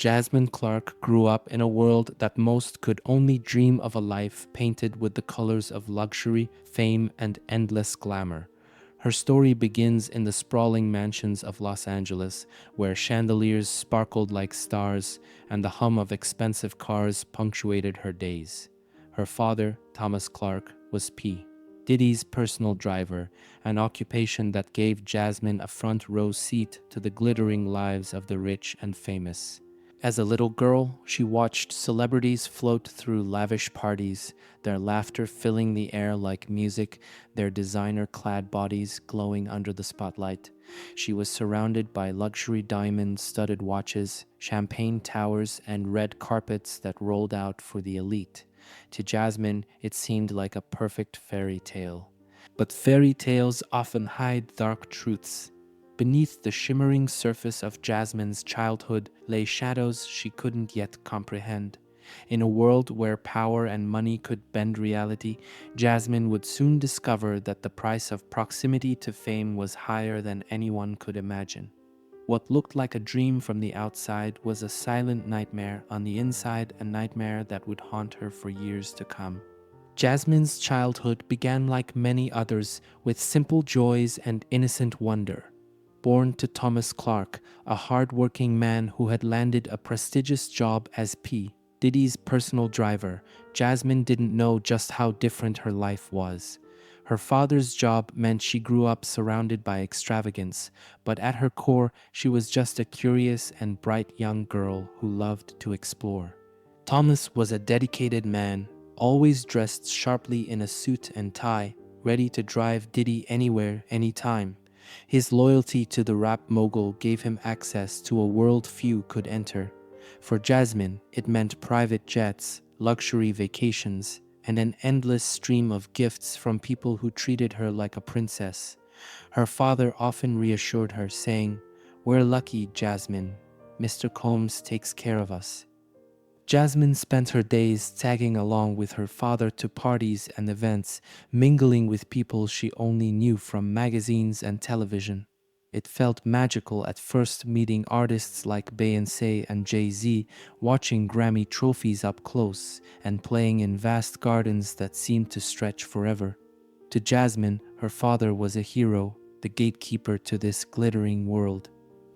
Jasmine Clark grew up in a world that most could only dream of a life painted with the colors of luxury, fame, and endless glamour. Her story begins in the sprawling mansions of Los Angeles, where chandeliers sparkled like stars and the hum of expensive cars punctuated her days. Her father, Thomas Clark, was P. Diddy's personal driver, an occupation that gave Jasmine a front row seat to the glittering lives of the rich and famous. As a little girl, she watched celebrities float through lavish parties, their laughter filling the air like music, their designer-clad bodies glowing under the spotlight. She was surrounded by luxury diamond-studded watches, champagne towers, and red carpets that rolled out for the elite. To Jasmine, it seemed like a perfect fairy tale. But fairy tales often hide dark truths. Beneath the shimmering surface of Jasmine's childhood lay shadows she couldn't yet comprehend. In a world where power and money could bend reality, Jasmine would soon discover that the price of proximity to fame was higher than anyone could imagine. What looked like a dream from the outside was a silent nightmare on the inside, a nightmare that would haunt her for years to come. Jasmine's childhood began like many others with simple joys and innocent wonder. Born to Thomas Clark, a hard-working man who had landed a prestigious job as P. Diddy's personal driver, Jasmine didn't know just how different her life was. Her father's job meant she grew up surrounded by extravagance, but at her core, she was just a curious and bright young girl who loved to explore. Thomas was a dedicated man, always dressed sharply in a suit and tie, ready to drive Diddy anywhere, anytime. His loyalty to the rap mogul gave him access to a world few could enter. For Jasmine, it meant private jets, luxury vacations, and an endless stream of gifts from people who treated her like a princess. Her father often reassured her, saying, "We're lucky, Jasmine. Mr. Combs takes care of us." Jasmine spent her days tagging along with her father to parties and events, mingling with people she only knew from magazines and television. It felt magical at first meeting artists like Beyoncé and Jay-Z, watching Grammy trophies up close, and playing in vast gardens that seemed to stretch forever. To Jasmine, her father was a hero, the gatekeeper to this glittering world.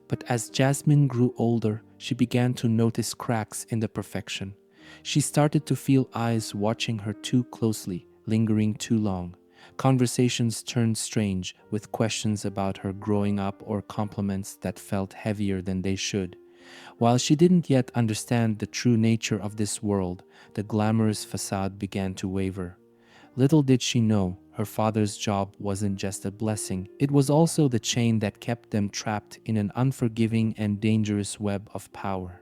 But as Jasmine grew older, she began to notice cracks in the perfection. She started to feel eyes watching her too closely, lingering too long. Conversations turned strange, with questions about her growing up or compliments that felt heavier than they should. While she didn't yet understand the true nature of this world, the glamorous facade began to waver. Little did she know, her father's job wasn't just a blessing, it was also the chain that kept them trapped in an unforgiving and dangerous web of power.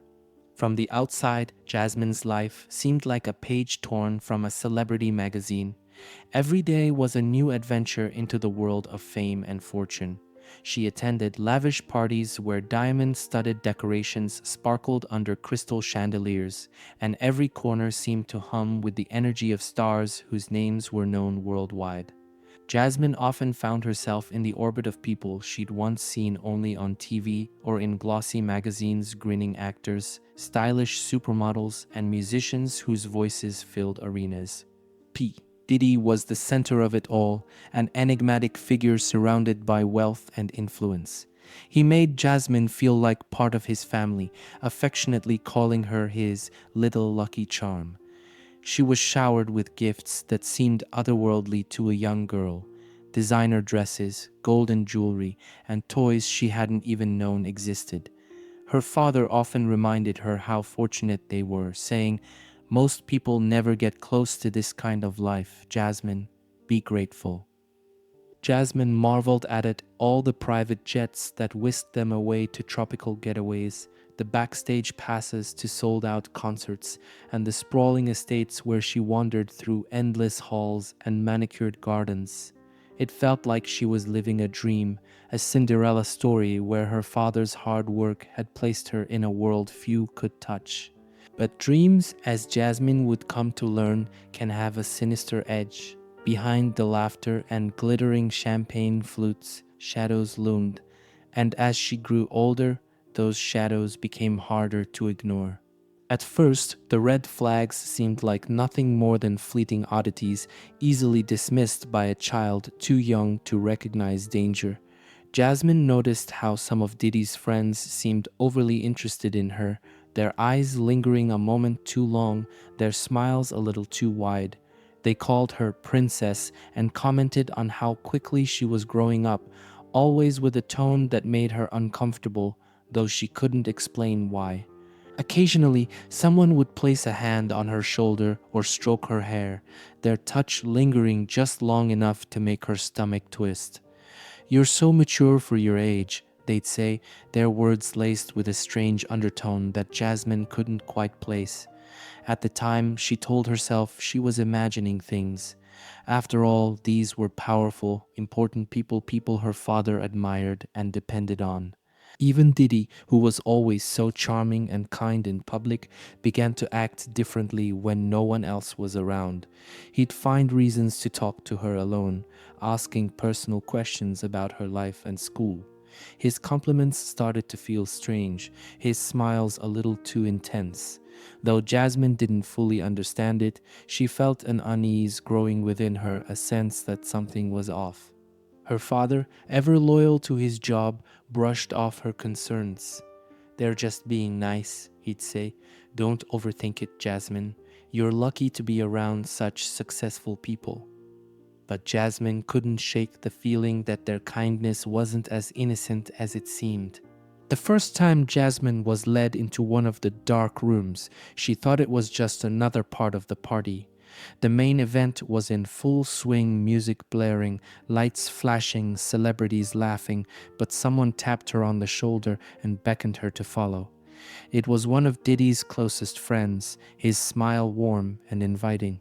From the outside, Jasmine's life seemed like a page torn from a celebrity magazine. Every day was a new adventure into the world of fame and fortune. She attended lavish parties where diamond-studded decorations sparkled under crystal chandeliers, and every corner seemed to hum with the energy of stars whose names were known worldwide. Jasmine often found herself in the orbit of people she'd once seen only on TV or in glossy magazines, grinning actors, stylish supermodels, and musicians whose voices filled arenas. P. Diddy was the center of it all, an enigmatic figure surrounded by wealth and influence. He made Jasmine feel like part of his family, affectionately calling her his little lucky charm. She was showered with gifts that seemed otherworldly to a young girl: designer dresses, golden jewelry, and toys she hadn't even known existed. Her father often reminded her how fortunate they were, saying, "Most people never get close to this kind of life, Jasmine. Be grateful." Jasmine marveled at it, all the private jets that whisked them away to tropical getaways, the backstage passes to sold-out concerts, and the sprawling estates where she wandered through endless halls and manicured gardens. It felt like she was living a dream, a Cinderella story where her father's hard work had placed her in a world few could touch. But dreams, as Jasmine would come to learn, can have a sinister edge. Behind the laughter and glittering champagne flutes, shadows loomed, and as she grew older, those shadows became harder to ignore. At first, the red flags seemed like nothing more than fleeting oddities, easily dismissed by a child too young to recognize danger. Jasmine noticed how some of Diddy's friends seemed overly interested in her, their eyes lingering a moment too long, their smiles a little too wide. They called her princess and commented on how quickly she was growing up, always with a tone that made her uncomfortable, though she couldn't explain why. Occasionally, someone would place a hand on her shoulder or stroke her hair, their touch lingering just long enough to make her stomach twist. "You're so mature for your age," they'd say, their words laced with a strange undertone that Jasmine couldn't quite place. At the time, she told herself she was imagining things. After all, these were powerful, important people her father admired and depended on. Even Diddy, who was always so charming and kind in public, began to act differently when no one else was around. He'd find reasons to talk to her alone, asking personal questions about her life and school. His compliments started to feel strange, his smiles a little too intense. Though Jasmine didn't fully understand it, she felt an unease growing within her, a sense that something was off. Her father, ever loyal to his job, brushed off her concerns. "They're just being nice," he'd say. "Don't overthink it, Jasmine. You're lucky to be around such successful people." But Jasmine couldn't shake the feeling that their kindness wasn't as innocent as it seemed. The first time Jasmine was led into one of the dark rooms, she thought it was just another part of the party. The main event was in full swing, music blaring, lights flashing, celebrities laughing, but someone tapped her on the shoulder and beckoned her to follow. It was one of Diddy's closest friends, his smile warm and inviting.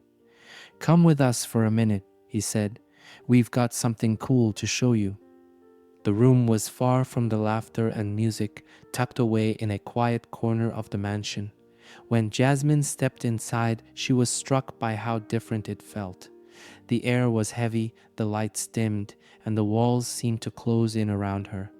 "Come with us for a minute," he said. "We've got something cool to show you." The room was far from the laughter and music, tucked away in a quiet corner of the mansion. When Jasmine stepped inside, she was struck by how different it felt. The air was heavy, the lights dimmed, and the walls seemed to close in around her.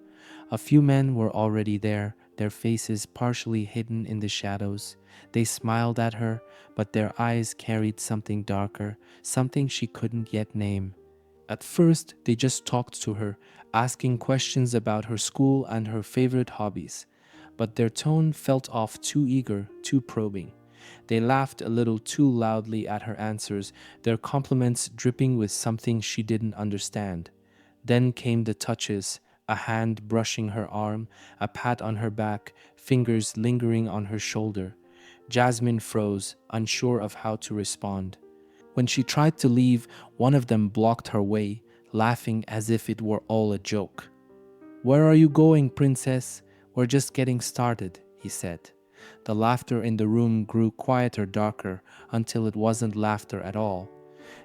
A few men were already there, their faces partially hidden in the shadows. They smiled at her, but their eyes carried something darker, something she couldn't yet name. At first, they just talked to her, asking questions about her school and her favorite hobbies. But their tone felt off, too eager, too probing. They laughed a little too loudly at her answers, their compliments dripping with something she didn't understand. Then came the touches, a hand brushing her arm, a pat on her back, fingers lingering on her shoulder. Jasmine froze, unsure of how to respond. When she tried to leave, one of them blocked her way, laughing as if it were all a joke. "Where are you going, princess? We're just getting started," he said. The laughter in the room grew quieter, darker, until it wasn't laughter at all.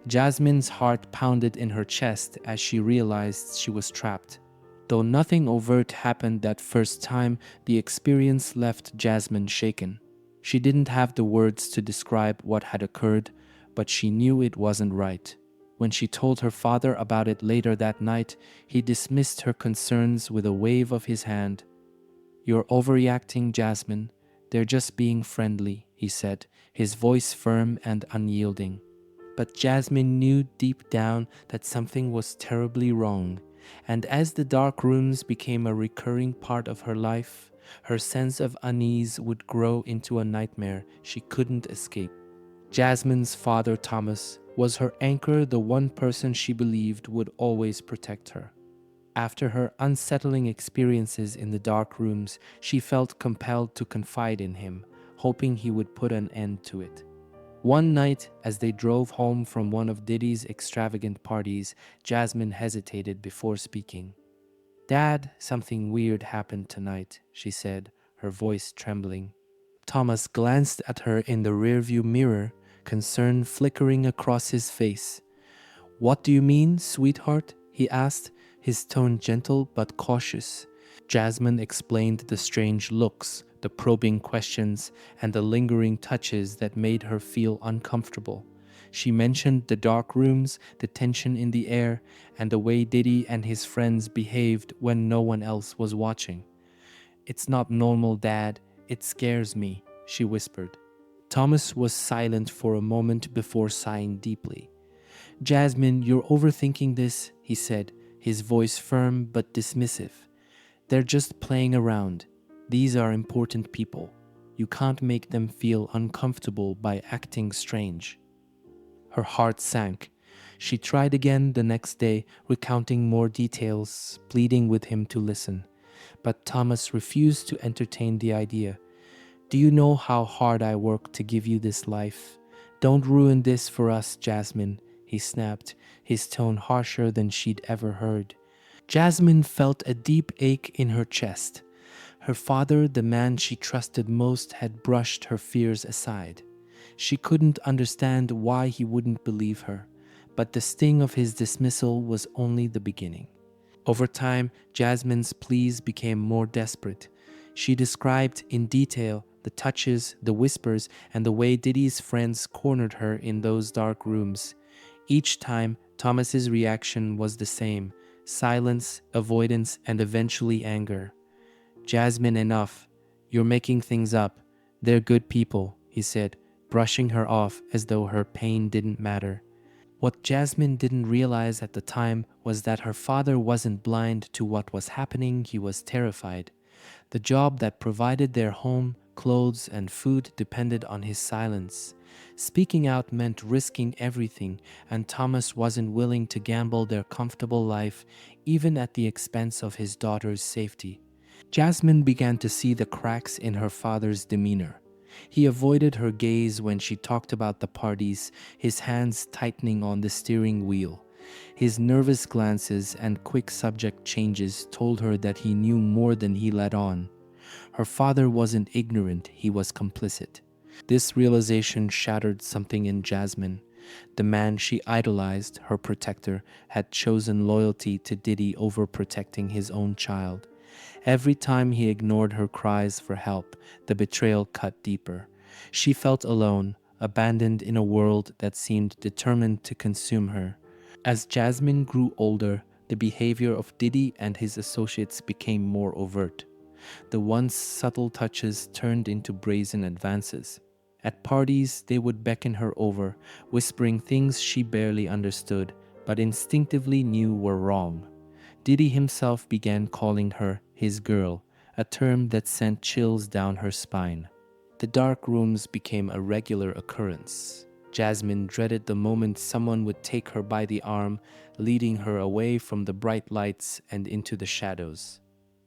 Jasmine's heart pounded in her chest as she realized she was trapped. Though nothing overt happened that first time, the experience left Jasmine shaken. She didn't have the words to describe what had occurred, but she knew it wasn't right. When she told her father about it later that night, he dismissed her concerns with a wave of his hand. "You're overreacting, Jasmine. They're just being friendly," he said, his voice firm and unyielding. But Jasmine knew deep down that something was terribly wrong, and as the dark rooms became a recurring part of her life, her sense of unease would grow into a nightmare she couldn't escape. Jasmine's father, Thomas, was her anchor, the one person she believed would always protect her. After her unsettling experiences in the dark rooms, she felt compelled to confide in him, hoping he would put an end to it. One night, as they drove home from one of Diddy's extravagant parties, Jasmine hesitated before speaking. "Dad, something weird happened tonight," she said, her voice trembling. Thomas glanced at her in the rearview mirror, concern flickering across his face. "What do you mean, sweetheart?" he asked, his tone gentle but cautious. Jasmine explained the strange looks, the probing questions, and the lingering touches that made her feel uncomfortable. She mentioned the dark rooms, the tension in the air, and the way Diddy and his friends behaved when no one else was watching. "It's not normal, Dad. It scares me," she whispered. Thomas was silent for a moment before sighing deeply. "Jasmine, you're overthinking this," he said, his voice firm but dismissive. "They're just playing around. These are important people. You can't make them feel uncomfortable by acting strange." Her heart sank. She tried again the next day, recounting more details, pleading with him to listen. But Thomas refused to entertain the idea. "Do you know how hard I work to give you this life? Don't ruin this for us, Jasmine," he snapped, his tone harsher than she'd ever heard. Jasmine felt a deep ache in her chest. Her father, the man she trusted most, had brushed her fears aside. She couldn't understand why he wouldn't believe her, but the sting of his dismissal was only the beginning. Over time, Jasmine's pleas became more desperate. She described in detail the touches, the whispers, and the way Diddy's friends cornered her in those dark rooms. Each time, Thomas's reaction was the same: silence, avoidance, and eventually anger. "Jasmine, enough. You're making things up. They're good people," he said, brushing her off as though her pain didn't matter. What Jasmine didn't realize at the time was that her father wasn't blind to what was happening. He was terrified. The job that provided their home, clothes, and food depended on his silence. Speaking out meant risking everything, and Thomas wasn't willing to gamble their comfortable life, even at the expense of his daughter's safety. Jasmine began to see the cracks in her father's demeanor. He avoided her gaze when she talked about the parties, his hands tightening on the steering wheel. His nervous glances and quick subject changes told her that he knew more than he let on. Her father wasn't ignorant, he was complicit. This realization shattered something in Jasmine. The man she idolized, her protector, had chosen loyalty to Diddy over protecting his own child. Every time he ignored her cries for help, the betrayal cut deeper. She felt alone, abandoned in a world that seemed determined to consume her. As Jasmine grew older, the behavior of Diddy and his associates became more overt. The once subtle touches turned into brazen advances. At parties, they would beckon her over, whispering things she barely understood, but instinctively knew were wrong. Diddy himself began calling her his girl, a term that sent chills down her spine. The dark rooms became a regular occurrence. Jasmine dreaded the moment someone would take her by the arm, leading her away from the bright lights and into the shadows.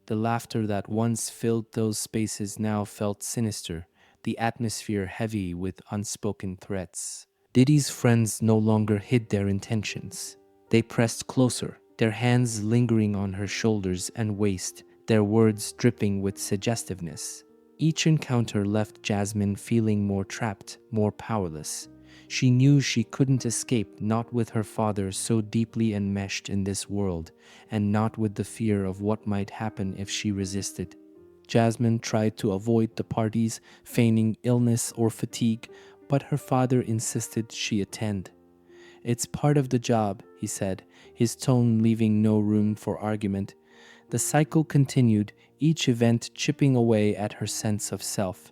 The laughter that once filled those spaces now felt sinister, the atmosphere heavy with unspoken threats. Diddy's friends no longer hid their intentions. They pressed closer, their hands lingering on her shoulders and waist, their words dripping with suggestiveness. Each encounter left Jasmine feeling more trapped, more powerless. She knew she couldn't escape, not with her father so deeply enmeshed in this world, and not with the fear of what might happen if she resisted. Jasmine tried to avoid the parties, feigning illness or fatigue, but her father insisted she attend. "It's part of the job," he said, his tone leaving no room for argument. The cycle continued, each event chipping away at her sense of self.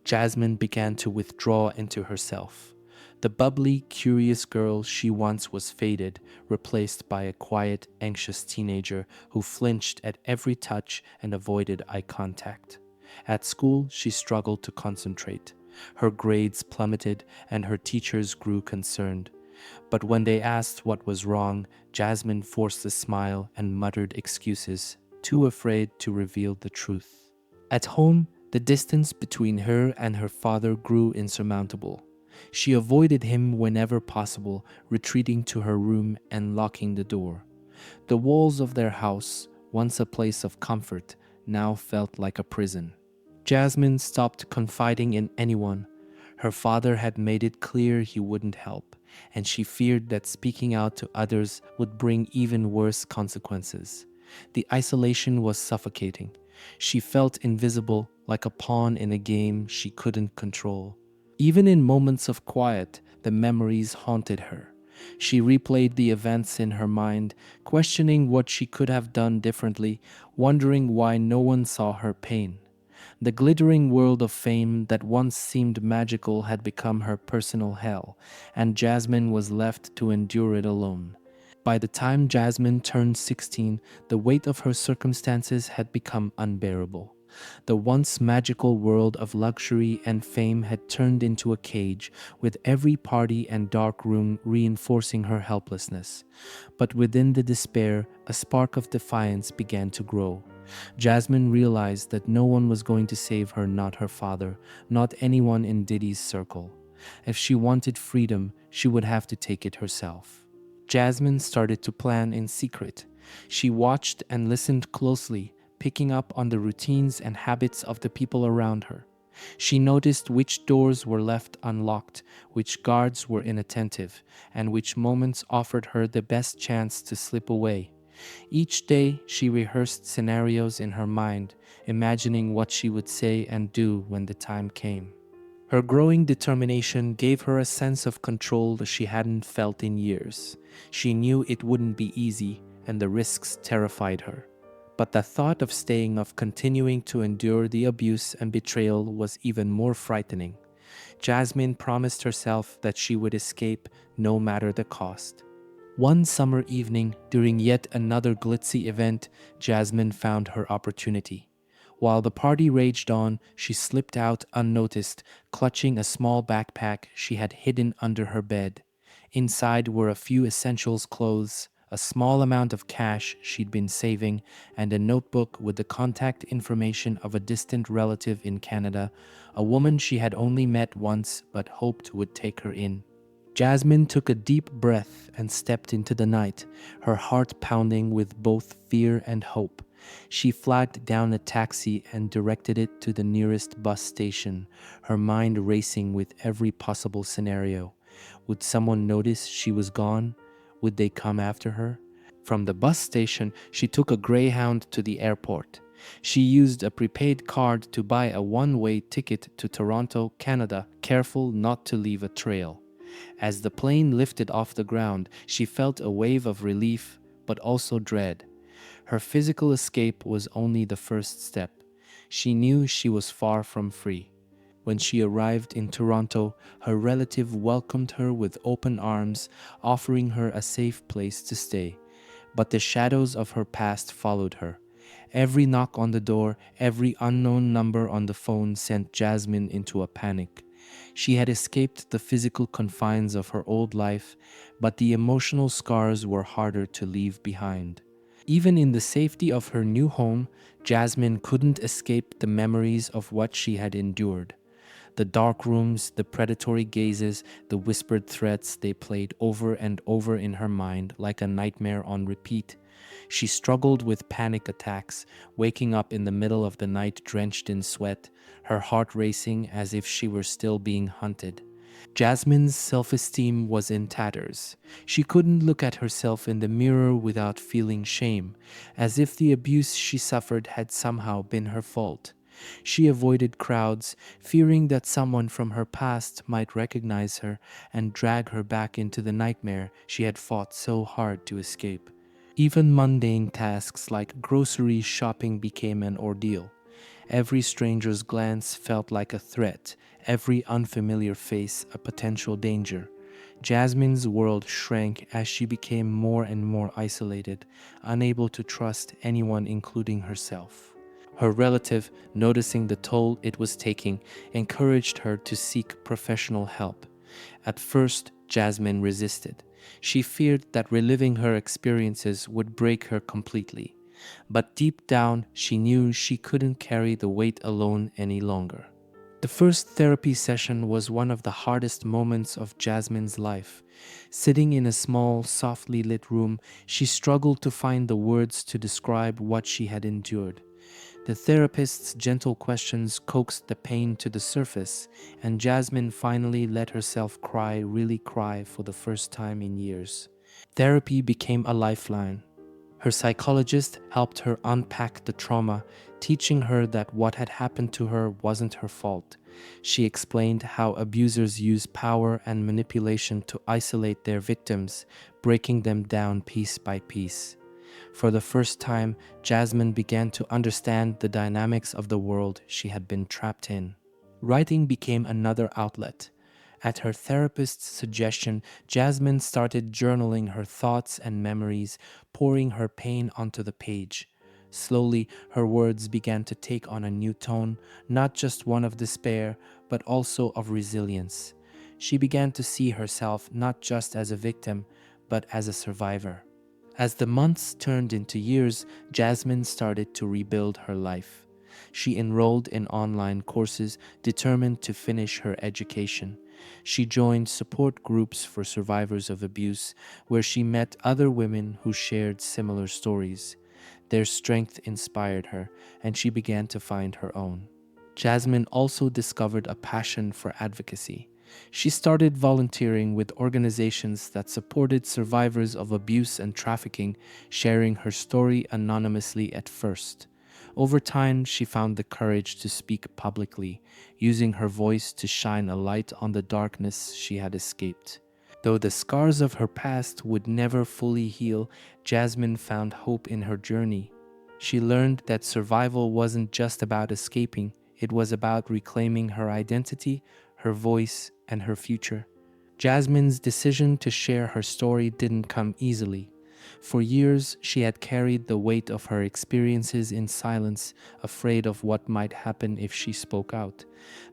Jasmine began to withdraw into herself. The bubbly, curious girl she once was faded, replaced by a quiet, anxious teenager who flinched at every touch and avoided eye contact. At school, she struggled to concentrate. Her grades plummeted and her teachers grew concerned. But when they asked what was wrong, Jasmine forced a smile and muttered excuses, too afraid to reveal the truth. At home, the distance between her and her father grew insurmountable. She avoided him whenever possible, retreating to her room and locking the door. The walls of their house, once a place of comfort, now felt like a prison. Jasmine stopped confiding in anyone. Her father had made it clear he wouldn't help, and she feared that speaking out to others would bring even worse consequences. The isolation was suffocating. She felt invisible, like a pawn in a game she couldn't control. Even in moments of quiet, the memories haunted her. She replayed the events in her mind, questioning what she could have done differently, wondering why no one saw her pain. The glittering world of fame that once seemed magical had become her personal hell, and Jasmine was left to endure it alone. By the time Jasmine turned 16, the weight of her circumstances had become unbearable. The once magical world of luxury and fame had turned into a cage, with every party and dark room reinforcing her helplessness. But within the despair, a spark of defiance began to grow. Jasmine realized that no one was going to save her, not her father, not anyone in Diddy's circle. If she wanted freedom, she would have to take it herself. Jasmine started to plan in secret. She watched and listened closely, picking up on the routines and habits of the people around her. She noticed which doors were left unlocked, which guards were inattentive, and which moments offered her the best chance to slip away. Each day, she rehearsed scenarios in her mind, imagining what she would say and do when the time came. Her growing determination gave her a sense of control that she hadn't felt in years. She knew it wouldn't be easy, and the risks terrified her. But the thought of continuing to endure the abuse and betrayal was even more frightening. Jasmine promised herself that she would escape no matter the cost. One summer evening, during yet another glitzy event, Jasmine found her opportunity. While the party raged on, she slipped out unnoticed, clutching a small backpack she had hidden under her bed. Inside were a few essentials clothes, a small amount of cash she'd been saving, and a notebook with the contact information of a distant relative in Canada, a woman she had only met once but hoped would take her in. Jasmine took a deep breath and stepped into the night, her heart pounding with both fear and hope. She flagged down a taxi and directed it to the nearest bus station, her mind racing with every possible scenario. Would someone notice she was gone? Would they come after her? From the bus station, she took a Greyhound to the airport. She used a prepaid card to buy a one-way ticket to Toronto, Canada, careful not to leave a trail. As the plane lifted off the ground, she felt a wave of relief, but also dread. Her physical escape was only the first step. She knew she was far from free. When she arrived in Toronto, her relative welcomed her with open arms, offering her a safe place to stay. But the shadows of her past followed her. Every knock on the door, every unknown number on the phone sent Jasmine into a panic. She had escaped the physical confines of her old life, but the emotional scars were harder to leave behind. Even in the safety of her new home, Jasmine couldn't escape the memories of what she had endured. The dark rooms, the predatory gazes, the whispered threats, they played over and over in her mind like a nightmare on repeat. She struggled with panic attacks, waking up in the middle of the night drenched in sweat, her heart racing as if she were still being hunted. Jasmine's self-esteem was in tatters. She couldn't look at herself in the mirror without feeling shame, as if the abuse she suffered had somehow been her fault. She avoided crowds, fearing that someone from her past might recognize her and drag her back into the nightmare she had fought so hard to escape. Even mundane tasks like grocery shopping became an ordeal. Every stranger's glance felt like a threat, every unfamiliar face a potential danger. Jasmine's world shrank as she became more and more isolated, unable to trust anyone, including herself. Her relative, noticing the toll it was taking, encouraged her to seek professional help. At first, Jasmine resisted. She feared that reliving her experiences would break her completely. But deep down, she knew she couldn't carry the weight alone any longer. The first therapy session was one of the hardest moments of Jasmine's life. Sitting in a small, softly lit room, she struggled to find the words to describe what she had endured. The therapist's gentle questions coaxed the pain to the surface, and Jasmine finally let herself cry, really cry, for the first time in years. Therapy became a lifeline. Her psychologist helped her unpack the trauma, teaching her that what had happened to her wasn't her fault. She explained how abusers use power and manipulation to isolate their victims, breaking them down piece by piece. For the first time, Jasmine began to understand the dynamics of the world she had been trapped in. Writing became another outlet. At her therapist's suggestion, Jasmine started journaling her thoughts and memories, pouring her pain onto the page. Slowly, her words began to take on a new tone, not just one of despair, but also of resilience. She began to see herself not just as a victim, but as a survivor. As the months turned into years, Jasmine started to rebuild her life. She enrolled in online courses, determined to finish her education. She joined support groups for survivors of abuse, where she met other women who shared similar stories. Their strength inspired her, and she began to find her own. Jasmine also discovered a passion for advocacy. She started volunteering with organizations that supported survivors of abuse and trafficking, sharing her story anonymously at first. Over time, she found the courage to speak publicly, using her voice to shine a light on the darkness she had escaped. Though the scars of her past would never fully heal, Jasmine found hope in her journey. She learned that survival wasn't just about escaping, it was about reclaiming her identity, her voice, and her future. Jasmine's decision to share her story didn't come easily. For years, she had carried the weight of her experiences in silence, afraid of what might happen if she spoke out.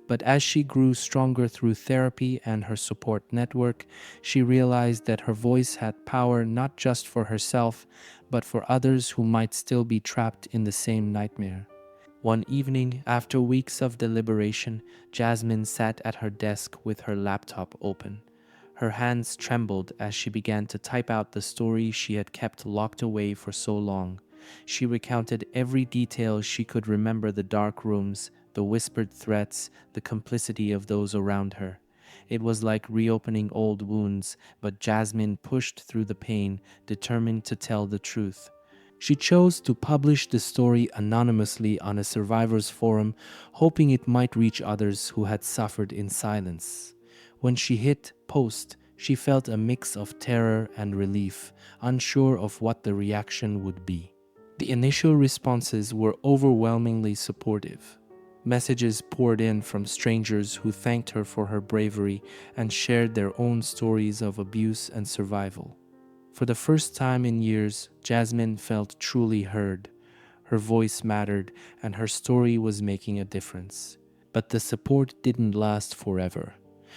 But as she grew stronger through therapy and her support network, she realized that her voice had power not just for herself, but for others who might still be trapped in the same nightmare. One evening, after weeks of deliberation, Jasmine sat at her desk with her laptop open. Her hands trembled as she began to type out the story she had kept locked away for so long. She recounted every detail she could remember: the dark rooms, the whispered threats, the complicity of those around her. It was like reopening old wounds, but Jasmine pushed through the pain, determined to tell the truth. She chose to publish the story anonymously on a survivors forum, hoping it might reach others who had suffered in silence. When she hit post, she felt a mix of terror and relief, unsure of what the reaction would be. The initial responses were overwhelmingly supportive. Messages poured in from strangers who thanked her for her bravery and shared their own stories of abuse and survival. For the first time in years, Jasmine felt truly heard. Her voice mattered, and her story was making a difference. But the support didn't last forever.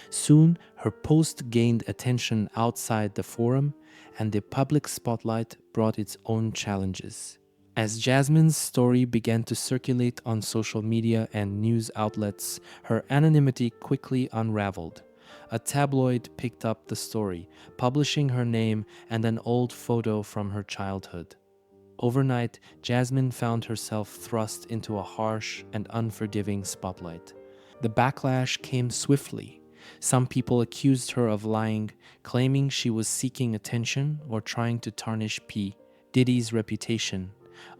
Soon, her post gained attention outside the forum, and the public spotlight brought its own challenges. As Jasmine's story began to circulate on social media and news outlets, her anonymity quickly unraveled. A tabloid picked up the story, publishing her name and an old photo from her childhood. Overnight, Jasmine found herself thrust into a harsh and unforgiving spotlight. The backlash came swiftly. Some people accused her of lying, claiming she was seeking attention or trying to tarnish Diddy's reputation.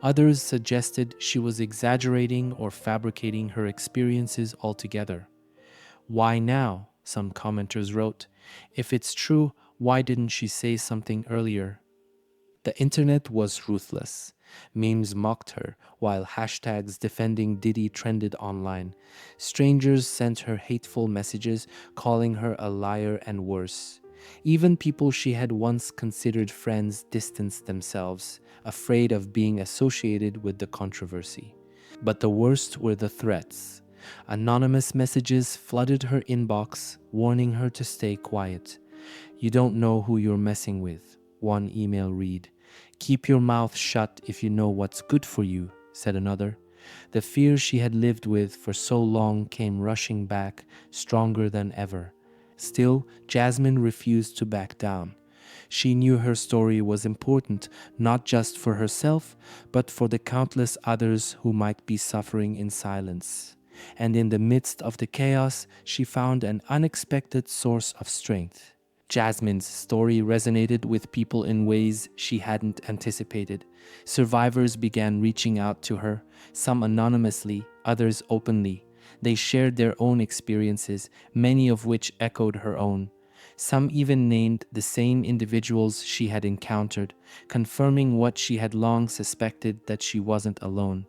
Others suggested she was exaggerating or fabricating her experiences altogether. "Why now?" some commenters wrote. "If it's true, why didn't she say something earlier?" The internet was ruthless. Memes mocked her, while hashtags defending Diddy trended online. Strangers sent her hateful messages, calling her a liar and worse. Even people she had once considered friends distanced themselves, afraid of being associated with the controversy. But the worst were the threats. Anonymous messages flooded her inbox, warning her to stay quiet. "You don't know who you're messing with," one email read. "Keep your mouth shut if you know what's good for you," said another. The fear she had lived with for so long came rushing back, stronger than ever. Still, Jasmine refused to back down. She knew her story was important, not just for herself, but for the countless others who might be suffering in silence. And in the midst of the chaos, she found an unexpected source of strength. Jasmine's story resonated with people in ways she hadn't anticipated. Survivors began reaching out to her, some anonymously, others openly. They shared their own experiences, many of which echoed her own. Some even named the same individuals she had encountered, confirming what she had long suspected, that she wasn't alone.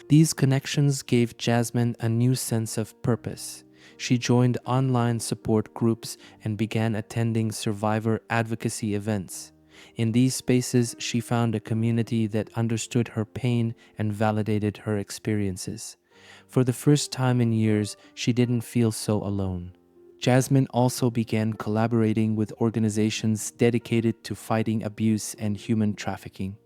These connections gave Jasmine a new sense of purpose. She joined online support groups and began attending survivor advocacy events. In these spaces, she found a community that understood her pain and validated her experiences. For the first time in years, she didn't feel so alone. Jasmine also began collaborating with organizations dedicated to fighting abuse and human trafficking.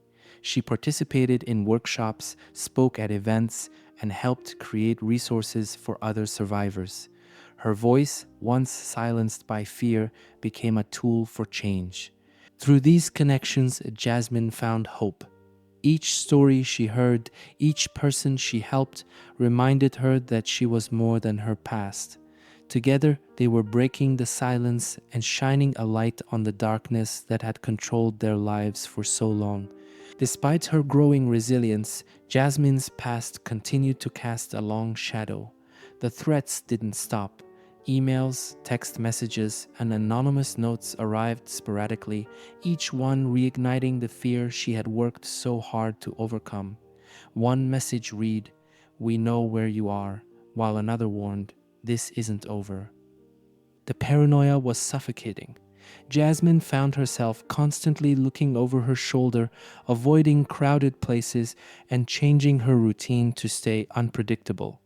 She participated in workshops, spoke at events, and helped create resources for other survivors. Her voice, once silenced by fear, became a tool for change. Through these connections, Jasmine found hope. Each story she heard, each person she helped, reminded her that she was more than her past. Together, they were breaking the silence and shining a light on the darkness that had controlled their lives for so long. Despite her growing resilience, Jasmine's past continued to cast a long shadow. The threats didn't stop. Emails, text messages, and anonymous notes arrived sporadically, each one reigniting the fear she had worked so hard to overcome. One message read, "We know where you are," while another warned, "This isn't over." The paranoia was suffocating. Jasmine found herself constantly looking over her shoulder, avoiding crowded places, and changing her routine to stay unpredictable.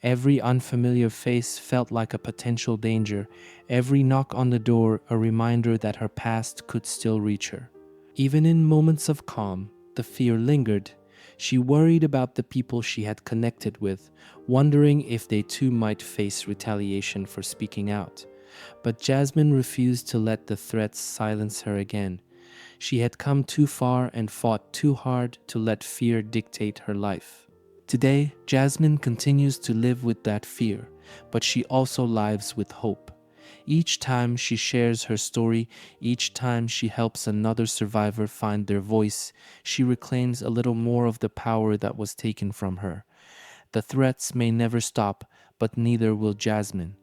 Every unfamiliar face felt like a potential danger, every knock on the door a reminder that her past could still reach her. Even in moments of calm, the fear lingered. She worried about the people she had connected with, wondering if they too might face retaliation for speaking out. But Jasmine refused to let the threats silence her again. She had come too far and fought too hard to let fear dictate her life. Today, Jasmine continues to live with that fear, but she also lives with hope. Each time she shares her story, each time she helps another survivor find their voice, she reclaims a little more of the power that was taken from her. The threats may never stop, but neither will Jasmine.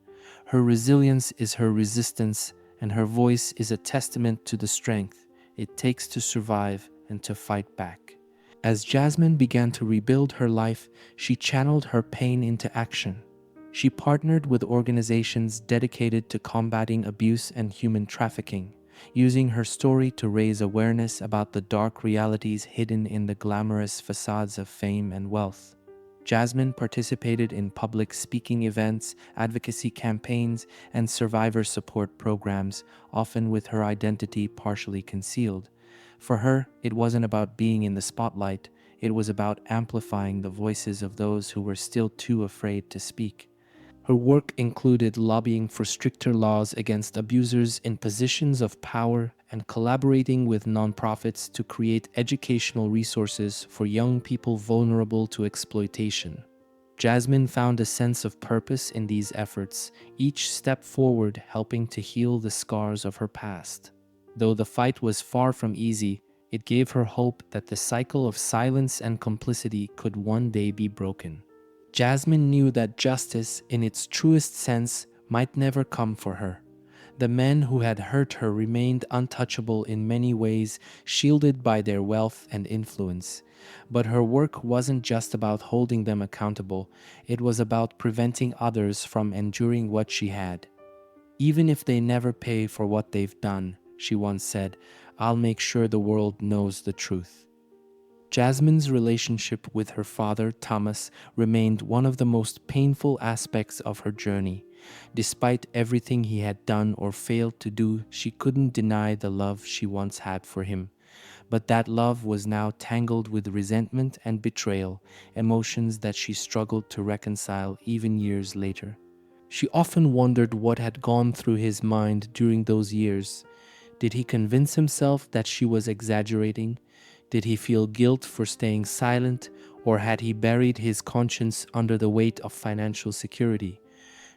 Her resilience is her resistance, and her voice is a testament to the strength it takes to survive and to fight back. As Jasmine began to rebuild her life, she channeled her pain into action. She partnered with organizations dedicated to combating abuse and human trafficking, using her story to raise awareness about the dark realities hidden in the glamorous facades of fame and wealth. Jasmine participated in public speaking events, advocacy campaigns, and survivor support programs, often with her identity partially concealed. For her, it wasn't about being in the spotlight, it was about amplifying the voices of those who were still too afraid to speak. Her work included lobbying for stricter laws against abusers in positions of power and collaborating with nonprofits to create educational resources for young people vulnerable to exploitation. Jasmine found a sense of purpose in these efforts, each step forward helping to heal the scars of her past. Though the fight was far from easy, it gave her hope that the cycle of silence and complicity could one day be broken. Jasmine knew that justice, in its truest sense, might never come for her. The men who had hurt her remained untouchable in many ways, shielded by their wealth and influence. But her work wasn't just about holding them accountable, it was about preventing others from enduring what she had. "Even if they never pay for what they've done," she once said, "I'll make sure the world knows the truth." Jasmine's relationship with her father, Thomas, remained one of the most painful aspects of her journey. Despite everything he had done or failed to do, she couldn't deny the love she once had for him. But that love was now tangled with resentment and betrayal, emotions that she struggled to reconcile even years later. She often wondered what had gone through his mind during those years. Did he convince himself that she was exaggerating? Did he feel guilt for staying silent, or had he buried his conscience under the weight of financial security?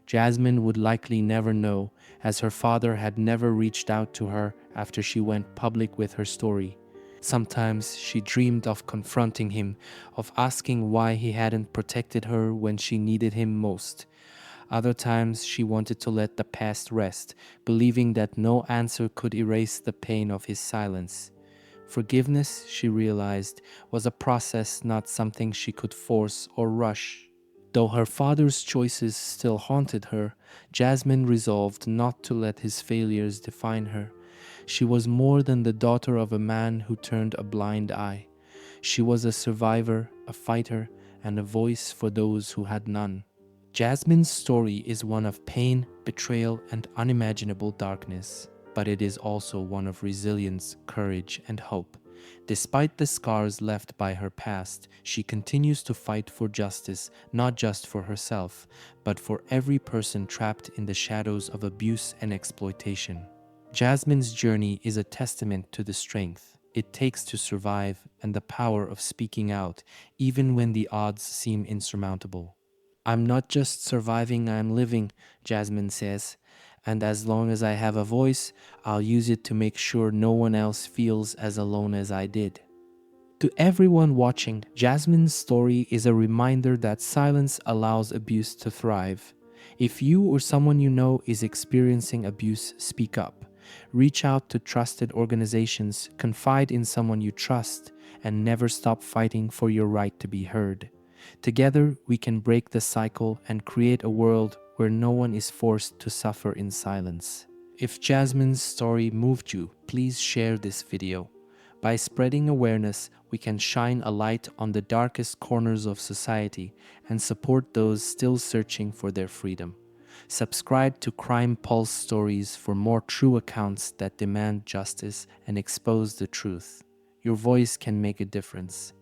Jasmine would likely never know, as her father had never reached out to her after she went public with her story. Sometimes she dreamed of confronting him, of asking why he hadn't protected her when she needed him most. Other times she wanted to let the past rest, believing that no answer could erase the pain of his silence. Forgiveness, she realized, was a process, not something she could force or rush. Though her father's choices still haunted her, Jasmine resolved not to let his failures define her. She was more than the daughter of a man who turned a blind eye. She was a survivor, a fighter, and a voice for those who had none. Jasmine's story is one of pain, betrayal, and unimaginable darkness, but it is also one of resilience, courage, and hope. Despite the scars left by her past, she continues to fight for justice, not just for herself, but for every person trapped in the shadows of abuse and exploitation. Jasmine's journey is a testament to the strength it takes to survive and the power of speaking out, even when the odds seem insurmountable. "I'm not just surviving, I'm living," Jasmine says, "and as long as I have a voice, I'll use it to make sure no one else feels as alone as I did." To everyone watching, Jasmine's story is a reminder that silence allows abuse to thrive. If you or someone you know is experiencing abuse, speak up. Reach out to trusted organizations, confide in someone you trust, and never stop fighting for your right to be heard. Together, we can break the cycle and create a world where no one is forced to suffer in silence. If Jasmine's story moved you, please share this video. By spreading awareness, we can shine a light on the darkest corners of society and support those still searching for their freedom. Subscribe to Crime Pulse Stories for more true accounts that demand justice and expose the truth. Your voice can make a difference.